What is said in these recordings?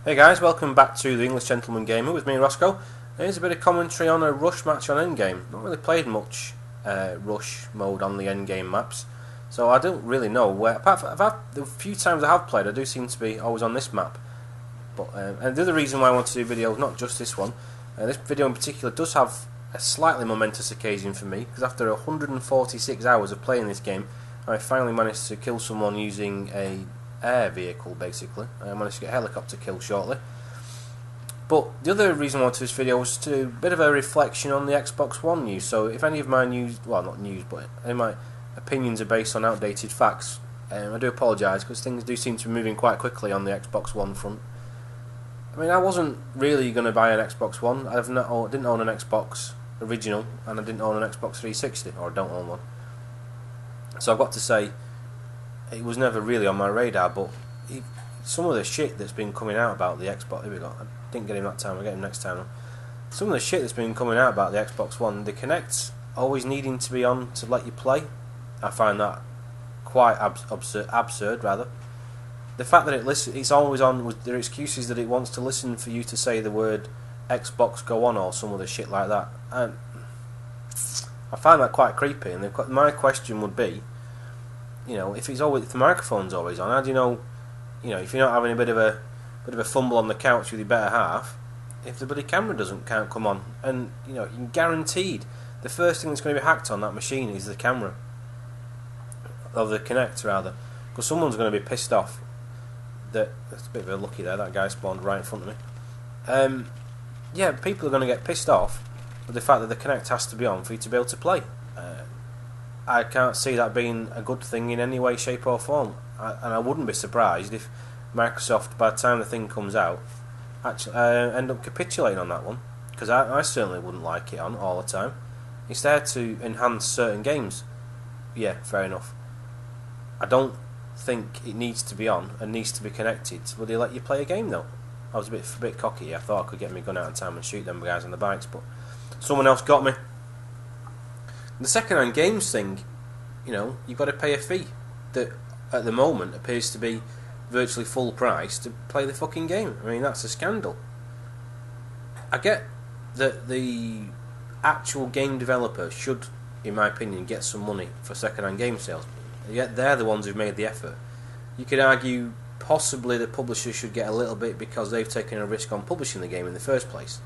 Hey guys, welcome back to the English Gentleman Gamer with me, Roscoe. Here's a bit of commentary on a rush match on endgame. Not really played much rush mode on the endgame maps, so I don't really know where. Apart from the few times I have played, I do seem to be always on this map. But and the other reason why I want to do videos, not just this one, this video in particular does have a slightly momentous occasion for me, because after 146 hours of playing this game, I finally managed to kill someone using a air vehicle. Basically, I managed to get a helicopter kill shortly. But the other reason I wanted this video was to do a bit of a reflection on the Xbox One news. So if any of my news, well, not news, but any of my opinions are based on outdated facts, I do apologise, because things do seem to be moving quite quickly on the Xbox One front. I mean, I wasn't really going to buy an Xbox One. I didn't own an Xbox original, and I didn't own an Xbox 360, or I don't own one. So I've got to say, it was never really on my radar. But some of the shit that's been coming out about the Xbox, here we go. I didn't get him that time. I'll get him next time. Some of the shit that's been coming out about the Xbox One, the Kinect always needing to be on to let you play, I find that quite absurd rather. The fact that it's always on with their excuses that it wants to listen for you to say the word Xbox go on or some other shit like that. And I find that quite creepy. And my question would be, if the microphone's always on, how do you know? If you're not having a bit of a fumble on the couch with your better half, if the bloody camera can't come on, and you're guaranteed the first thing that's going to be hacked on that machine is the camera, of the Kinect rather, because someone's going to be pissed off. That's a bit of a lucky there. That guy spawned right in front of me. Yeah, people are going to get pissed off with the fact that the Kinect has to be on for you to be able to play. I can't see that being a good thing in any way, shape or form. And I wouldn't be surprised if Microsoft, by the time the thing comes out, actually end up capitulating on that one, because I certainly wouldn't like it on all the time. It's there to enhance certain games. Yeah, fair enough. I don't think it needs to be on and needs to be connected. Will they let you play a game though? I was a bit cocky. I thought I could get my gun out in time and shoot them guys on the bikes, but someone else got me. The second-hand games thing, you've got to pay a fee that at the moment appears to be virtually full price to play the fucking game. I mean, that's a scandal. I get that the actual game developer should, in my opinion, get some money for second-hand game sales. Yet they're the ones who've made the effort. You could argue possibly the publishers should get a little bit because they've taken a risk on publishing the game in the first place.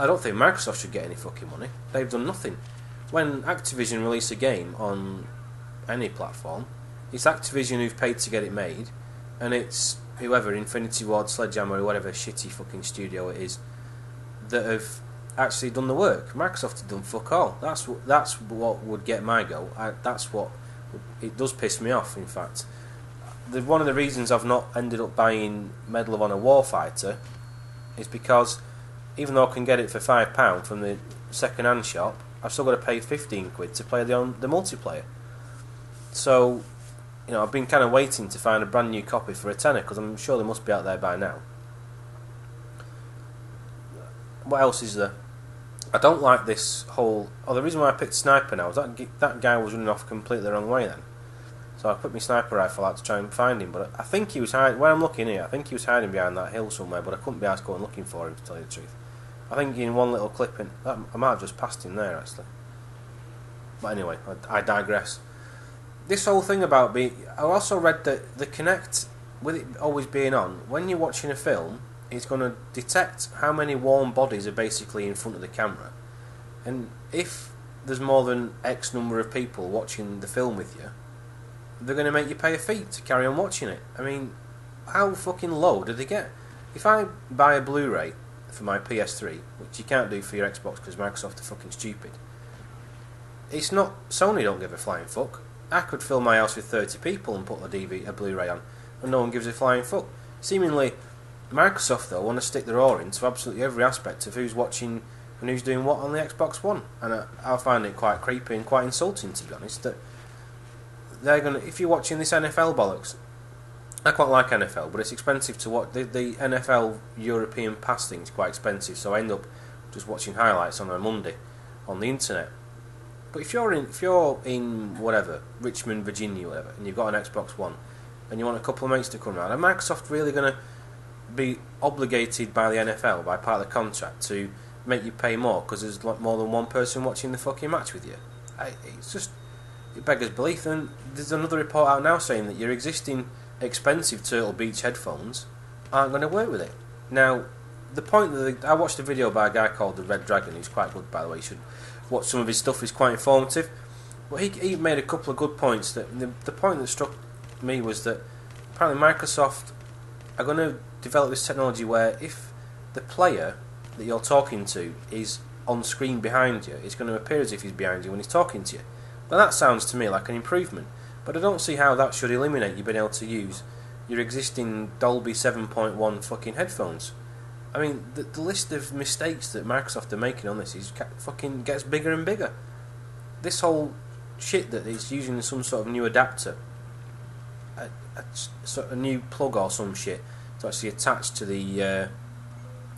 I don't think Microsoft should get any fucking money. They've done nothing. When Activision release a game on any platform, it's Activision who've paid to get it made, and it's whoever, Infinity Ward, Sledgehammer, or whatever shitty fucking studio it is, that have actually done the work. Microsoft have done fuck all. That's what would get my go. It does piss me off, in fact. One of the reasons I've not ended up buying Medal of Honor Warfighter is because even though I can get it for £5 from the second-hand shop, I've still got to pay 15 quid to play the multiplayer. So, I've been kind of waiting to find a brand new copy for a tenner, because I'm sure they must be out there by now. What else is there? I don't like this whole... the reason why I picked Sniper now is that guy was running off completely the wrong way then. So I put my sniper rifle out to try and find him, but I think he was hiding... Where I'm looking here, I think he was hiding behind that hill somewhere, but I couldn't be asked going looking for him, to tell you the truth. I think in one little clip, I might have just passed him there, actually. But anyway, I digress. This whole thing about I also read that the Kinect, with it always being on, when you're watching a film, it's going to detect how many warm bodies are basically in front of the camera. And if there's more than X number of people watching the film with you, they're going to make you pay a fee to carry on watching it. I mean, how fucking low do they get? If I buy a Blu-ray for my PS3, which you can't do for your Xbox because Microsoft are fucking stupid, it's not... Sony don't give a flying fuck. I could fill my house with 30 people and put a Blu-ray on, and no one gives a flying fuck. Seemingly, Microsoft though want to stick their oar into absolutely every aspect of who's watching and who's doing what on the Xbox One, and I find it quite creepy and quite insulting, to be honest, that they're gonna... If you're watching this NFL bollocks, I quite like NFL, but it's expensive to watch. The NFL European Pass thing is quite expensive, so I end up just watching highlights on a Monday on the internet. But if you're in whatever, Richmond, Virginia, whatever, and you've got an Xbox One, and you want a couple of mates to come around, are Microsoft really going to be obligated by the NFL, by part of the contract, to make you pay more because there's like more than one person watching the fucking match with you. It's just, it beggars belief. And there's another report out now saying that your existing expensive Turtle Beach headphones aren't going to work with it. Now, the point that I watched a video by a guy called the Red Dragon, who's quite good, by the way. You should watch some of his stuff. He's quite informative. But he made a couple of good points. That the point that struck me was that apparently Microsoft are going to develop this technology where if the player that you're talking to is on screen behind you, it's going to appear as if he's behind you when he's talking to you. Now that sounds to me like an improvement, but I don't see how that should eliminate you being able to use your existing Dolby 7.1 fucking headphones. I mean, the list of mistakes that Microsoft are making on this is fucking gets bigger and bigger. This whole shit that it's using some sort of new adapter, a new plug or some shit to actually attach to the. Here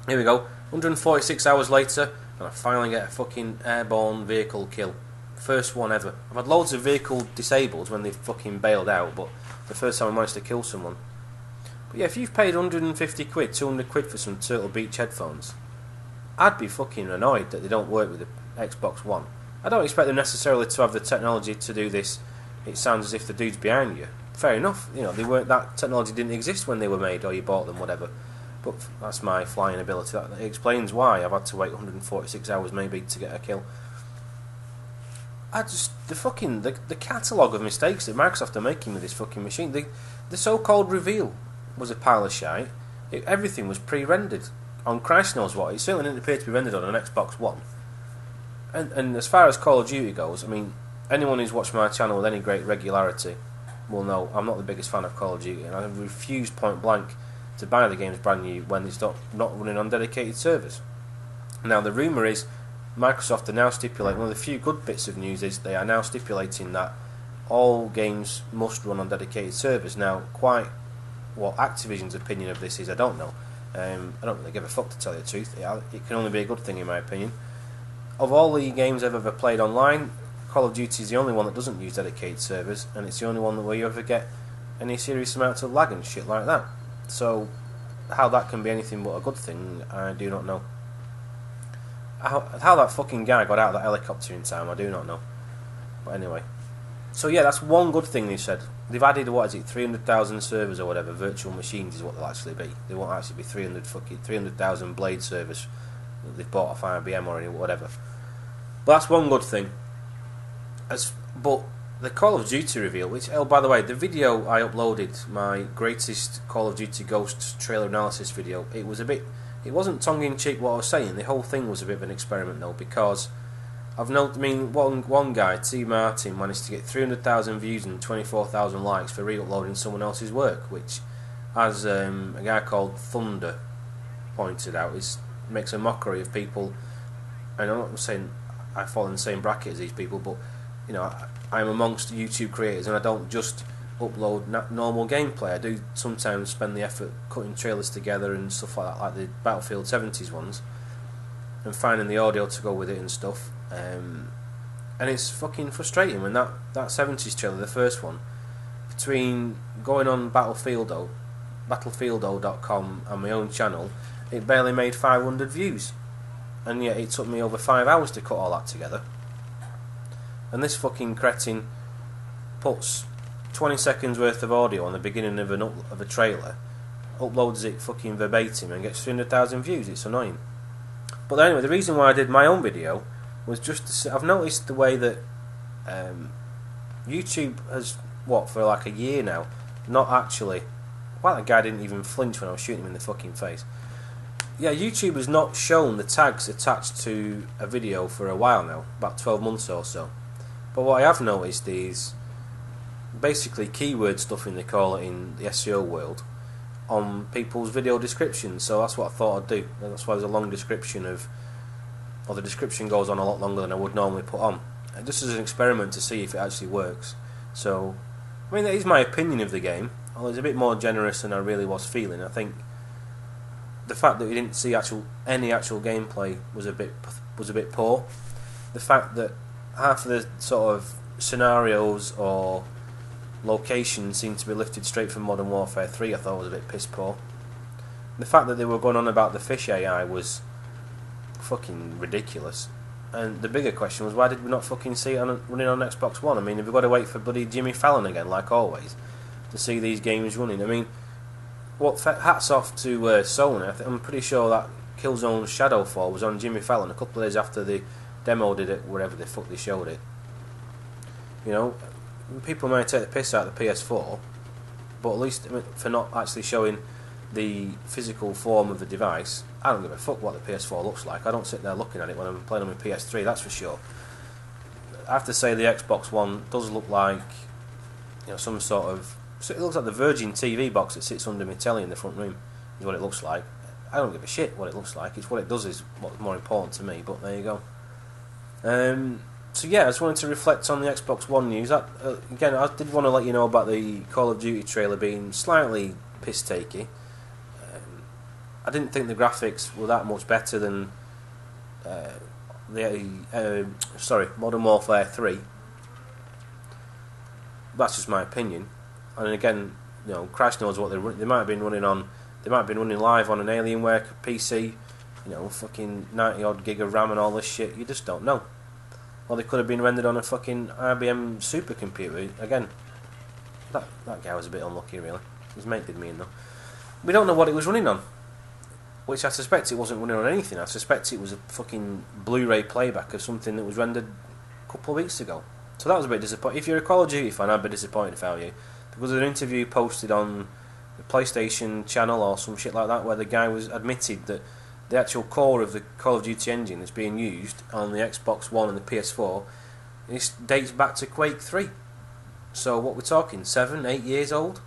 we go. 146 hours later, and I finally get a fucking airborne vehicle kill. First one ever. I've had loads of vehicle disabled when they've fucking bailed out, but the first time I managed to kill someone. But yeah, if you've paid 150 quid, 200 quid for some Turtle Beach headphones, I'd be fucking annoyed that they don't work with the Xbox One. I don't expect them necessarily to have the technology to do this. It sounds as if the dude's behind you. Fair enough, you know, that technology didn't exist when they were made, or you bought them, whatever. But that's my flying ability. That explains why I've had to wait 146 hours maybe to get a kill. The catalogue of mistakes that Microsoft are making with this fucking machine. The so-called reveal was a pile of shite. Everything was pre-rendered on Christ knows what. It certainly didn't appear to be rendered on an Xbox One. And as far as Call of Duty goes, I mean, anyone who's watched my channel with any great regularity will know I'm not the biggest fan of Call of Duty, and I refuse point blank to buy the games brand new when it's not running on dedicated servers. Now the rumour is Microsoft are now stipulating, one of the few good bits of news is they are now stipulating that all games must run on dedicated servers. Now, quite what Activision's opinion of this is, I don't know. I don't really give a fuck, to tell you the truth. It can only be a good thing in my opinion. Of all the games I've ever played online, Call of Duty is the only one that doesn't use dedicated servers, and it's the only one where you ever get any serious amount of lag and shit like that. So, how that can be anything but a good thing, I do not know. How that fucking guy got out of that helicopter in time, I do not know. But anyway. So yeah, that's one good thing they said. They've added, 300,000 servers or whatever, virtual machines is what they'll actually be. They won't actually be 300,000 Blade servers that they've bought off IBM or whatever. But that's one good thing. But the Call of Duty reveal, which, oh by the way, the video I uploaded, my greatest Call of Duty Ghosts trailer analysis video, it wasn't tongue-in-cheek what I was saying. The whole thing was a bit of an experiment though, because one guy, T. Martin, managed to get 300,000 views and 24,000 likes for re-uploading someone else's work, which, as a guy called Thunder pointed out, makes a mockery of people. And I'm not saying I fall in the same bracket as these people, but you know, I'm amongst YouTube creators, and I don't just upload normal gameplay. I do sometimes spend the effort cutting trailers together and stuff like that, like the Battlefield 70s ones, and finding the audio to go with it and stuff. And it's fucking frustrating when that 70s trailer, the first one, between going on Battlefieldo.com and my own channel, it barely made 500 views, and yet it took me over 5 hours to cut all that together. And this fucking cretin puts 20 seconds worth of audio on the beginning of a trailer, uploads it fucking verbatim, and gets 300,000 views. It's annoying. But anyway, the reason why I did my own video was just to say, I've noticed the way that YouTube has, for like a year now, not actually. Well, that guy didn't even flinch when I was shooting him in the fucking face. Yeah, YouTube has not shown the tags attached to a video for a while now, about 12 months or so. But what I have noticed is basically keyword stuffing, they call it in the SEO world, on people's video descriptions. So that's what I thought I'd do. And that's why there's a long description or the description goes on a lot longer than I would normally put on. And just as an experiment to see if it actually works. So, I mean, that is my opinion of the game. Although it's a bit more generous than I really was feeling. I think the fact that we didn't see any actual gameplay was a bit poor. The fact that half of the sort of scenarios or locations seemed to be lifted straight from Modern Warfare 3, I thought was a bit piss poor. the fact that they were going on about the fish AI was fucking ridiculous. And the bigger question was, why did we not fucking see it running on Xbox One? I mean, have we got to wait for bloody Jimmy Fallon again, like always, to see these games running? I mean, hats off to Sony. I'm pretty sure that Killzone Shadowfall was on Jimmy Fallon a couple of days after they demoed it, wherever the fuck they showed it. You know, people may take the piss out of the PS4, but at least for not actually showing the physical form of the device. I don't give a fuck what the PS4 looks like. I don't sit there looking at it when I'm playing on my PS3, that's for sure. I have to say the Xbox One does look like, you know, some sort of... So it looks like the Virgin TV box that sits under my telly in the front room, is what it looks like. I don't give a shit what it looks like. It's what it does is what's more important to me, but there you go. So yeah, I just wanted to reflect on the Xbox One news. Again, I did want to let you know about the Call of Duty trailer being slightly piss-takey. I didn't think the graphics were that much better than Modern Warfare 3. That's just my opinion. And again, you know, Christ knows what they might have been running on. They might have been running live on an Alienware PC. You know, fucking 90 odd gig of RAM and all this shit. You just don't know. Or they could have been rendered on a fucking IBM supercomputer. Again, that guy was a bit unlucky, really. His mate did mean though. We don't know what it was running on. Which I suspect it wasn't running on anything. I suspect it was a fucking Blu-ray playback of something that was rendered a couple of weeks ago. So that was a bit disappointing. If you're a Call of Duty fan, I'd be disappointed if I were you. Because there was an interview posted on the PlayStation channel or some shit like that where the guy was admitted that the actual core of the Call of Duty engine that's being used on the Xbox One and the PS4 dates back to Quake 3. So what we're talking, 7, 8 years old?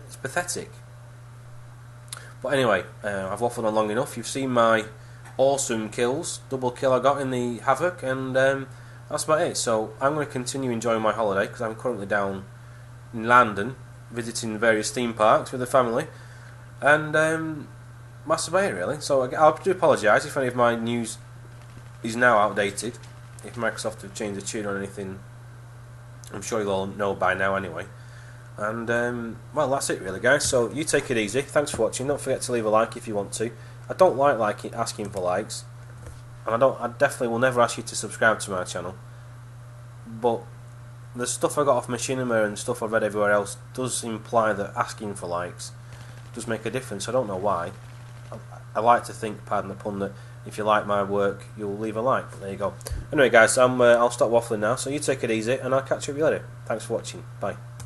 It's pathetic. But anyway, I've waffled on long enough. You've seen my awesome kills, double kill I got in the Havoc, and that's about it. So I'm going to continue enjoying my holiday because I'm currently down in London visiting various theme parks with the family, and that's about it really. So I do apologise if any of my news is now outdated. If Microsoft have changed the tune or anything, I'm sure you'll all know by now anyway. And well, that's it really, guys. So you take it easy. Thanks for watching. Don't forget to leave a like if you want to. I don't like asking for likes, and I definitely will never ask you to subscribe to my channel. But the stuff I got off Machinima and stuff I've read everywhere else does imply that asking for likes does make a difference. I don't know why. I like to think, pardon the pun, that if you like my work, you'll leave a like. But there you go. Anyway, guys, I'll stop waffling now. So you take it easy, and I'll catch you later. Thanks for watching. Bye.